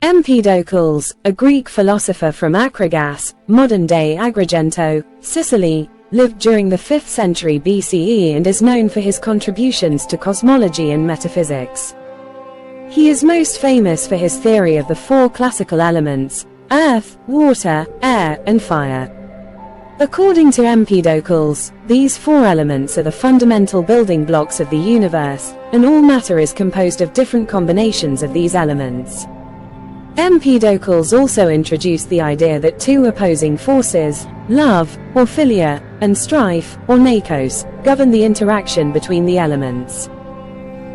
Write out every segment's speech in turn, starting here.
Empedocles, a Greek philosopher from Akragas, modern-day Agrigento, Sicily, lived during the 5th century BCE and is known for his contributions to cosmology and metaphysics. He is most famous for his theory of the 4 classical elements: earth, water, air, and fire. According to Empedocles, these 4 elements are the fundamental building blocks of the universe, and all matter is composed of different combinations of these elements. Empedocles also introduced the idea that 2 opposing forces, love, or philia, and strife, or nakos, govern the interaction between the elements.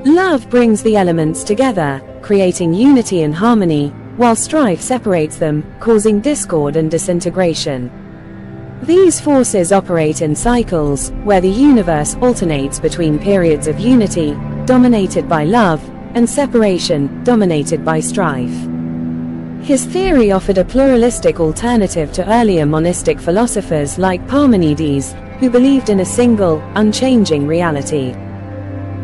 Love brings the elements together, creating unity and harmony, while strife separates them, causing discord and disintegration. These forces operate in cycles, where the universe alternates between periods of unity, dominated by love, and separation, dominated by strife. His theory offered a pluralistic alternative to earlier monistic philosophers like Parmenides, who believed in a single, unchanging reality.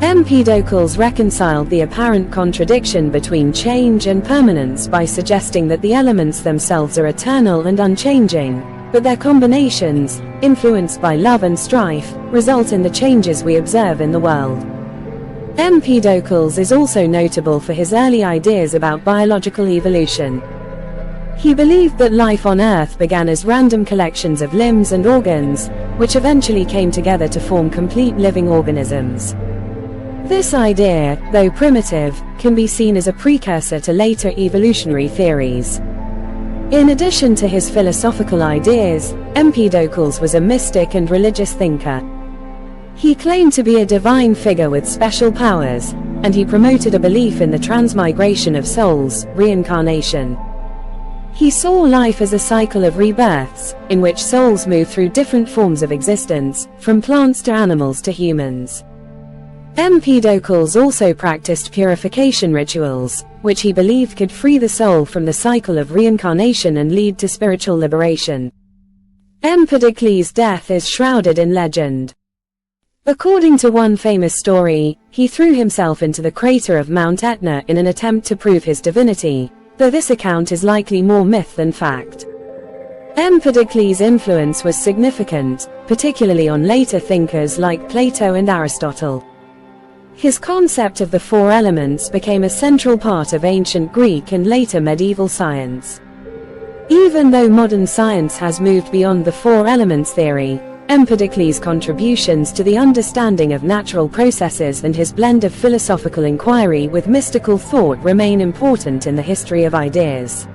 Empedocles reconciled the apparent contradiction between change and permanence by suggesting that the elements themselves are eternal and unchanging, but their combinations, influenced by love and strife, result in the changes we observe in the world. Empedocles is also notable for his early ideas about biological evolution. He believed that life on Earth began as random collections of limbs and organs, which eventually came together to form complete living organisms. This idea, though primitive, can be seen as a precursor to later evolutionary theories. In addition to his philosophical ideas, Empedocles was a mystic and religious thinker. He claimed to be a divine figure with special powers, and he promoted a belief in the transmigration of souls, reincarnation. He saw life as a cycle of rebirths, in which souls move through different forms of existence, from plants to animals to humans. Empedocles also practiced purification rituals, which he believed could free the soul from the cycle of reincarnation and lead to spiritual liberation. Empedocles' death is shrouded in legend. According to one famous story, he threw himself into the crater of Mount Etna in an attempt to prove his divinity, though this account is likely more myth than fact. Empedocles' influence was significant, particularly on later thinkers like Plato and Aristotle. His concept of the 4 elements became a central part of ancient Greek and later medieval science. Even though modern science has moved beyond the 4 elements theory, Empedocles' contributions to the understanding of natural processes and his blend of philosophical inquiry with mystical thought remain important in the history of ideas.